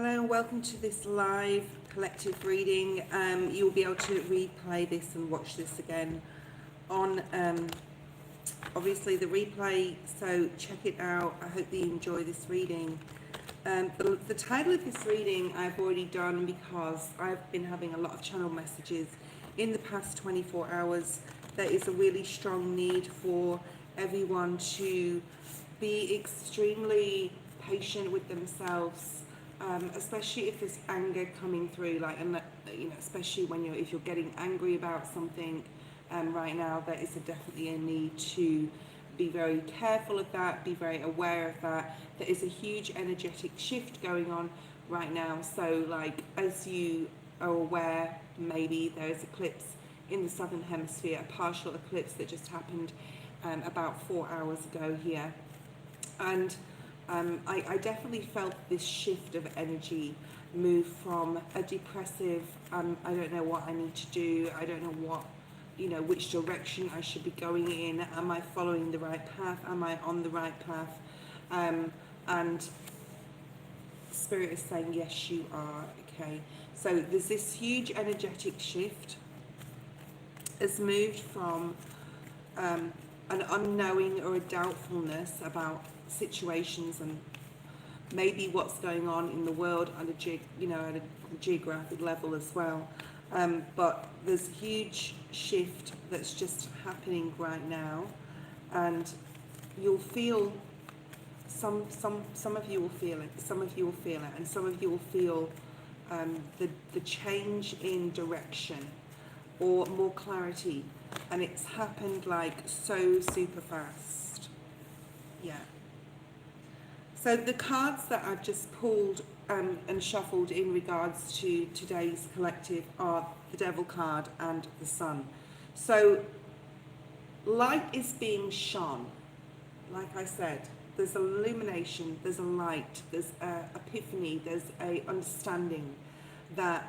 Hello and welcome to this live collective reading. You'll be able to replay this and watch this again on obviously the replay, so check it out. I hope that you enjoy this reading. The title of this reading I've already done because I've been having a lot of channel messages in the past 24 hours. There is a really strong need for everyone to be extremely patient with themselves, especially if there's anger coming through, like, and especially when if you're getting angry about something right now, there is definitely a need to be very careful of that, be very aware of that. There is a huge energetic shift going on right now. So, like, as you are aware, maybe there's eclipse in the southern hemisphere, a partial eclipse that just happened about 4 hours ago here. And I definitely felt this shift of energy move from a depressive, I don't know what I need to do, I don't know what, which direction I should be going in, am I following the right path, am I on the right path, and Spirit is saying, yes, you are, okay. So there's this huge energetic shift. It's moved from an unknowing or a doubtfulness about situations and maybe what's going on in the world at a geographic level as well. But there's a huge shift that's just happening right now, and you'll feel some of you will feel it, some of you will feel it, and some of you will feel the change in direction or more clarity, and it's happened like so super fast. Yeah. So the cards that I've just pulled and shuffled in regards to today's collective are the Devil card and the Sun. So light is being shone. Like I said, there's illumination, there's a light, there's a epiphany, there's a understanding that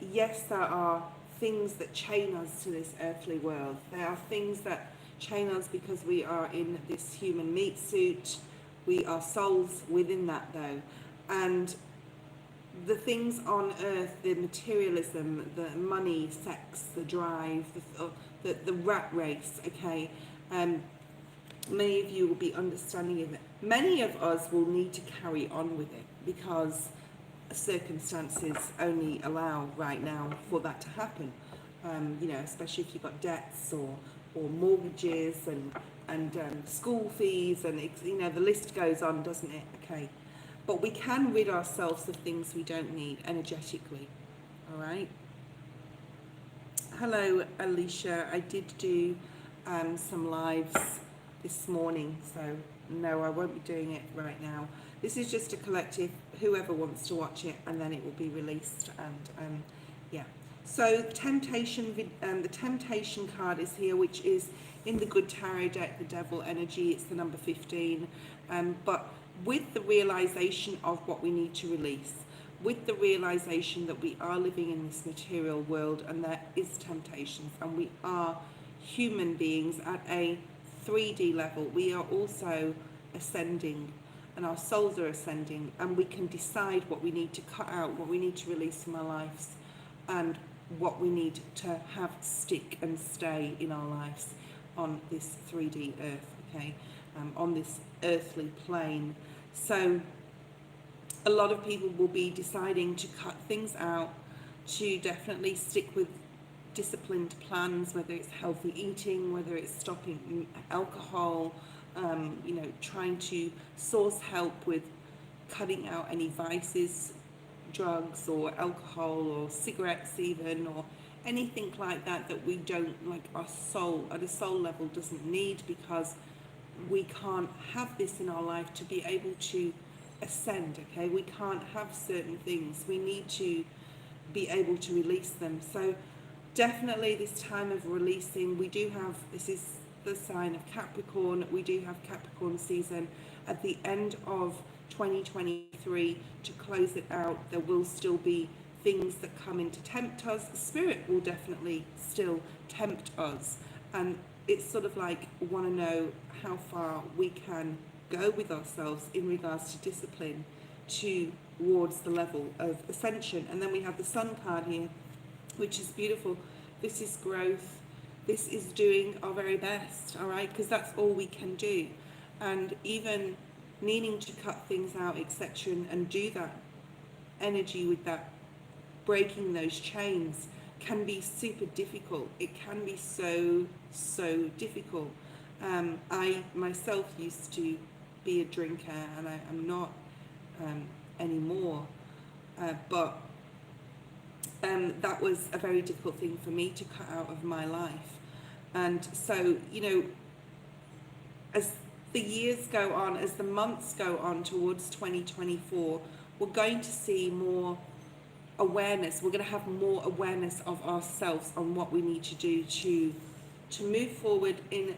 yes, there are things that chain us to this earthly world. There are things that chain us because we are in this human meat suit. We are souls within that, though. And the things on earth, the materialism, the money, sex, the drive, the rat race, okay, many of you will be understanding of it. Many of us will need to carry on with it because circumstances only allow right now for that to happen. Especially if you've got debts or mortgages and school fees, and the list goes on, doesn't it? Okay, but we can rid ourselves of things we don't need energetically. All right. Hello, Alicia. I did do some lives this morning, so no, I won't be doing it right now. This is just a collective, whoever wants to watch it, and then it will be released. And yeah. So the temptation card is here, which is in the Good Tarot deck, the Devil energy. It's the number 15. But with the realization of what we need to release, with the realization that we are living in this material world and there is temptations, and we are human beings at a 3D level, we are also ascending, and our souls are ascending, and we can decide what we need to cut out, what we need to release from our lives, and what we need to have stick and stay in our lives on this 3D earth, okay, on this earthly plane. So a lot of people will be deciding to cut things out, to definitely stick with disciplined plans, whether it's healthy eating, whether it's stopping alcohol, trying to source help with cutting out any vices, drugs or alcohol or cigarettes even, or anything like that we don't, like, our soul at a soul level doesn't need, because we can't have this in our life to be able to ascend, okay? We can't have certain things. We need to be able to release them. So definitely this time of releasing, we do have, this is the sign of Capricorn, we do have Capricorn season at the end of 2023 to close it out. There will still be things that come in to tempt us. Spirit will definitely still tempt us, and it's sort of like, we want to know how far we can go with ourselves in regards to discipline, towards the level of ascension. And then we have the Sun card here, which is beautiful. This is growth. This is doing our very best, all right? Because that's all we can do. And even needing to cut things out, etc., and do that energy with that, breaking those chains can be super difficult. It can be so difficult. I myself used to be a drinker, and I'm not anymore, but that was a very difficult thing for me to cut out of my life. And so, you know, as the years go on, as the months go on towards 2024, we're going to see more awareness. We're going to have more awareness of ourselves on what we need to do to move forward in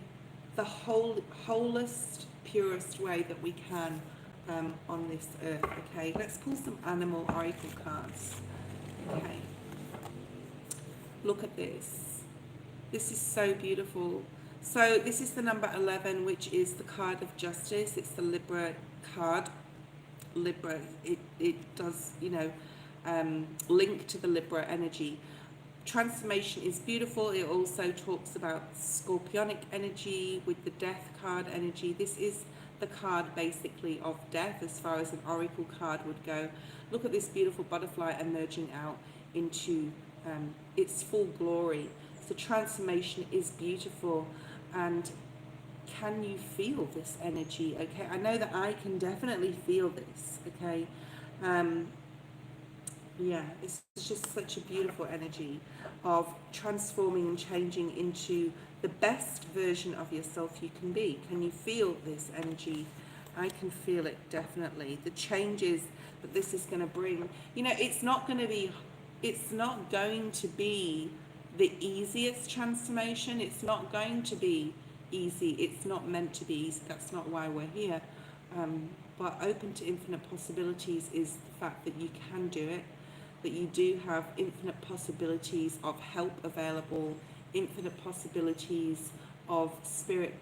the wholest, purest way that we can on this earth. Okay, let's pull some animal oracle cards. Okay, look at this. This is so beautiful. So this is the number 11, which is the card of justice. It's the Libra card. Libra, it does, you know, link to the Libra energy. Transformation is beautiful. It also talks about scorpionic energy with the death card energy. This is the card basically of death as far as an oracle card would go. Look at this beautiful butterfly emerging out into its full glory. So transformation is beautiful. And can you feel this energy? Okay, I know that I can definitely feel this. Okay, yeah, it's just such a beautiful energy of transforming and changing into the best version of yourself you can be. Can you feel this energy? I can feel it definitely. The changes that this is going to bring. You know, it's not going to be the easiest transformation. It's not going to be easy. It's not meant to be easy. That's not why we're here. But open to infinite possibilities is the fact that you can do it, that you do have infinite possibilities of help available, infinite possibilities of spirit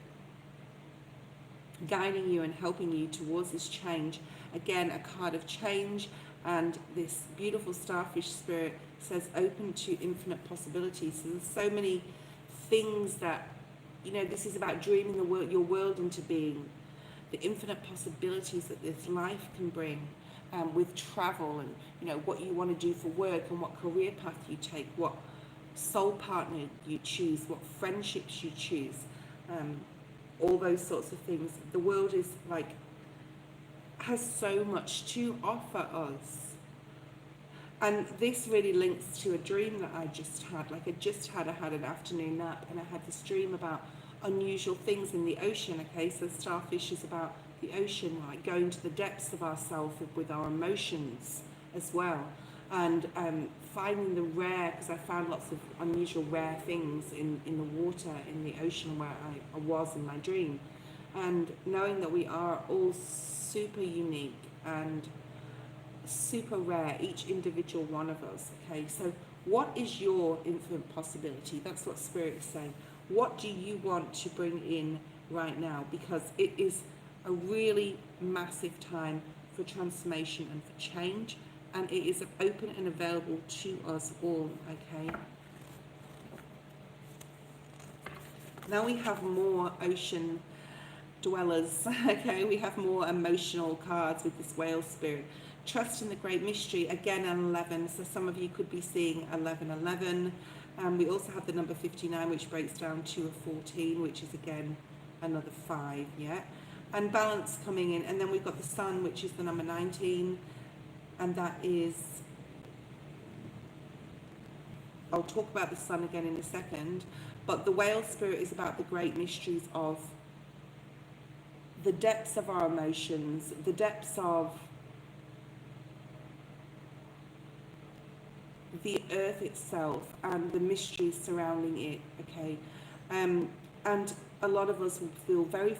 guiding you and helping you towards this change. Again, a card of change, and this beautiful starfish spirit says open to infinite possibilities. So there's so many things that, you know, this is about dreaming your world into being, the infinite possibilities that this life can bring, with travel, and, you know, what you want to do for work, and what career path you take, what soul partner you choose, what friendships you choose, all those sorts of things. The world is like, has so much to offer us. And this really links to a dream that I just had. Like I had an afternoon nap, and I had this dream about unusual things in the ocean. Okay, so starfish is about the ocean, like going to the depths of ourselves with our emotions as well. And finding the rare, because I found lots of unusual rare things in the water, in the ocean where I was in my dream. And knowing that we are all super unique and super rare, each individual one of us. Okay, so what is your infinite possibility? That's what Spirit is saying. What do you want to bring in right now? Because it is a really massive time for transformation and for change, and it is open and available to us all. Okay, now we have more ocean dwellers. Okay, we have more emotional cards with this whale spirit. Trust in the great mystery, again an 11, so some of you could be seeing 1111. We also have the number 59, which breaks down to a 14, which is again another 5, yeah, and balance coming in. And then we've got the sun, which is the number 19, and that is, I'll talk about the sun again in a second, but the whale spirit is about the great mysteries of the depths of our emotions, the depths of the earth itself, and the mysteries surrounding it. Okay, and a lot of us will feel very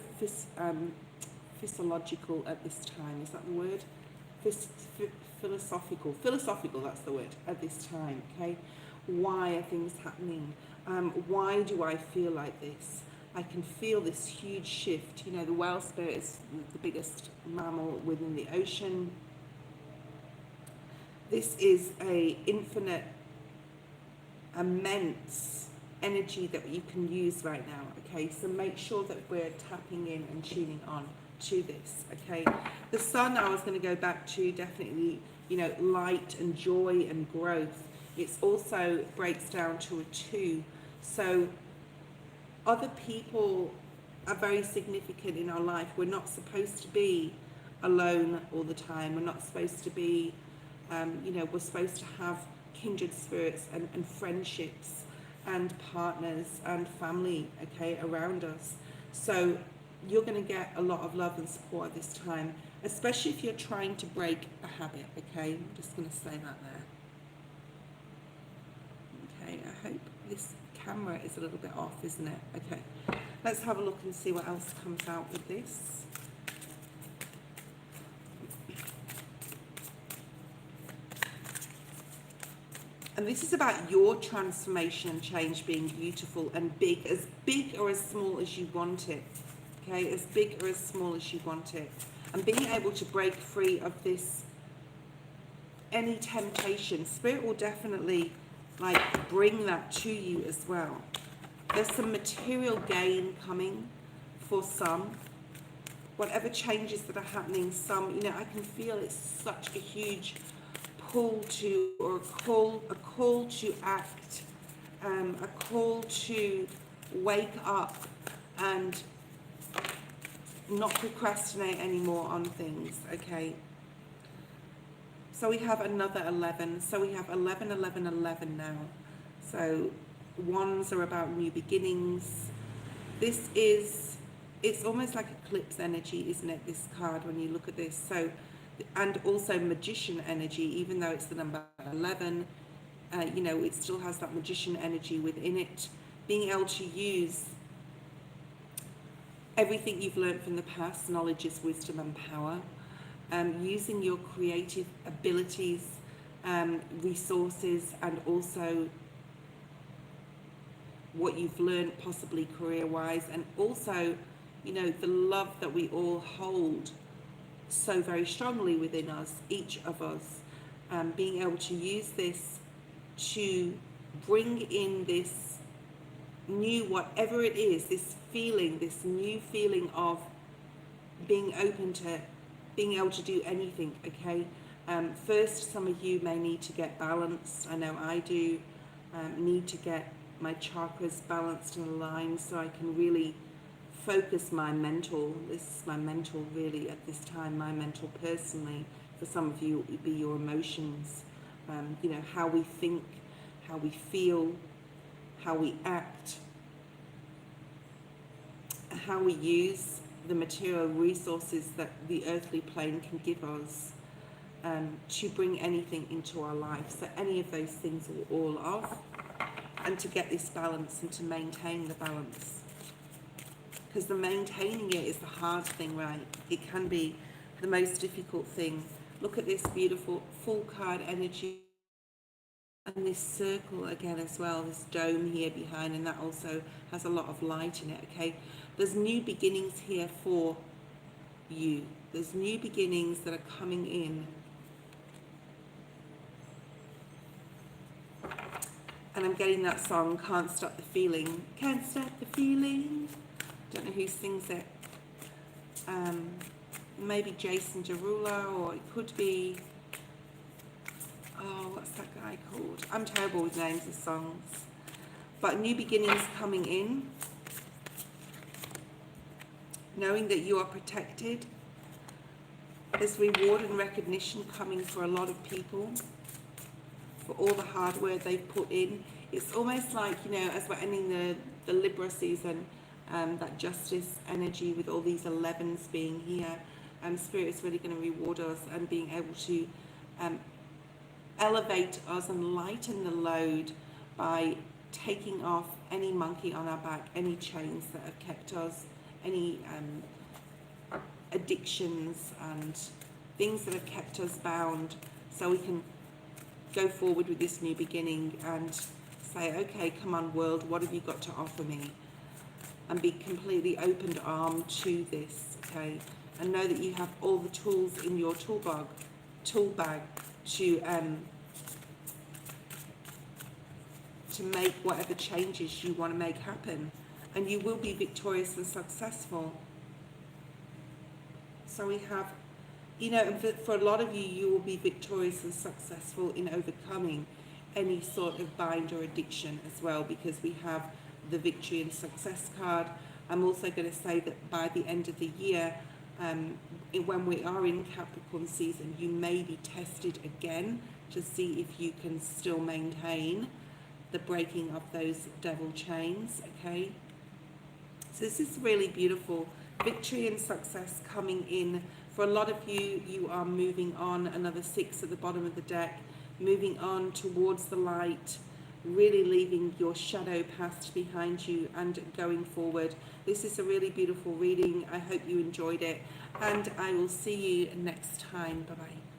physiological at this time. Is that the word? Philosophical, that's the word, at this time. Okay, why are things happening? Why do I feel like this? I can feel this huge shift. You know, the whale spirit is the biggest mammal within the ocean. this is a infinite, immense energy that you can use right now, okay? So make sure that we're tapping in and tuning on to this, okay? The sun, I was going to go back to, definitely, you know, light and joy and growth. It's also breaks down to a 2. So other people are very significant in our life. We're not supposed to be alone all the time. We're not supposed to be, you know, we're supposed to have kindred spirits and friendships and partners and family, okay, around us. So you're going to get a lot of love and support at this time, especially if you're trying to break a habit, okay? I'm just going to say that there. Okay, I hope this camera is a little bit off, isn't it? Okay, let's have a look and see what else comes out with this. And this is about your transformation and change being beautiful and big or as small as you want it. Okay, as big or as small as you want it. And being able to break free of this, any temptation. Spirit will definitely like bring that to you as well. There's some material gain coming for some. Whatever changes that are happening, some, you know, I can feel it's such a huge pull to, or a call to act, a call to wake up and not procrastinate anymore on things, okay? So we have another 11. So we have 11, 11, 11 now. So ones are about new beginnings. This is, it's almost like eclipse energy, isn't it, this card, when you look at this? So, and also magician energy, even though it's the number 11, you know, it still has that magician energy within it. Being able to use everything you've learned from the past, knowledge is wisdom and power. Using your creative abilities, resources, and also what you've learned possibly career-wise, and also, you know, the love that we all hold so very strongly within us, each of us, being able to use this to bring in this new, whatever it is, this feeling, this new feeling of being open to being able to do anything, okay? First, some of you may need to get balanced. I know I do. Need to get my chakras balanced and aligned so I can really focus my mental. This is my mental really at this time, my mental personally. For some of you, it would be your emotions, you know, how we think, how we feel, how we act, how we use the material resources that the earthly plane can give us to bring anything into our life. So any of those things are all off, and to get this balance and to maintain the balance. Because the maintaining it is the hard thing, right? It can be the most difficult thing. Look at this beautiful full card energy. And this circle again as well, this dome here behind, and that also has a lot of light in it, okay? There's new beginnings here for you. There's new beginnings that are coming in. And I'm getting that song, Can't Stop the Feeling. Can't Stop the Feeling. Don't know who sings it. Maybe Jason Derulo, or it could be, oh, what's that guy called? I'm terrible with names of songs. But new beginnings coming in. Knowing that you are protected. There's reward and recognition coming for a lot of people for all the hard work they've put in. It's almost like, you know, as we're ending the Libra season, that justice energy with all these 11s being here, Spirit is really going to reward us and being able to elevate us and lighten the load by taking off any monkey on our back, any chains that have kept us, any addictions and things that have kept us bound, so we can go forward with this new beginning and say, okay, come on world, what have you got to offer me? And be completely open armed to this, okay? And know that you have all the tools in your tool bag to make whatever changes you want to make happen, and you will be victorious and successful. So we have, and for a lot of you, you will be victorious and successful in overcoming any sort of bind or addiction as well, because we have the victory and success card. I'm also going to say that by the end of the year, when we are in Capricorn season, you may be tested again to see if you can still maintain the breaking of those devil chains, okay? So this is really beautiful. Victory and success coming in. For a lot of you, you are moving on, another 6 at the bottom of the deck, moving on towards the light, really leaving your shadow past behind you and going forward. This is a really beautiful reading. I hope you enjoyed it, and I will see you next time. Bye-bye.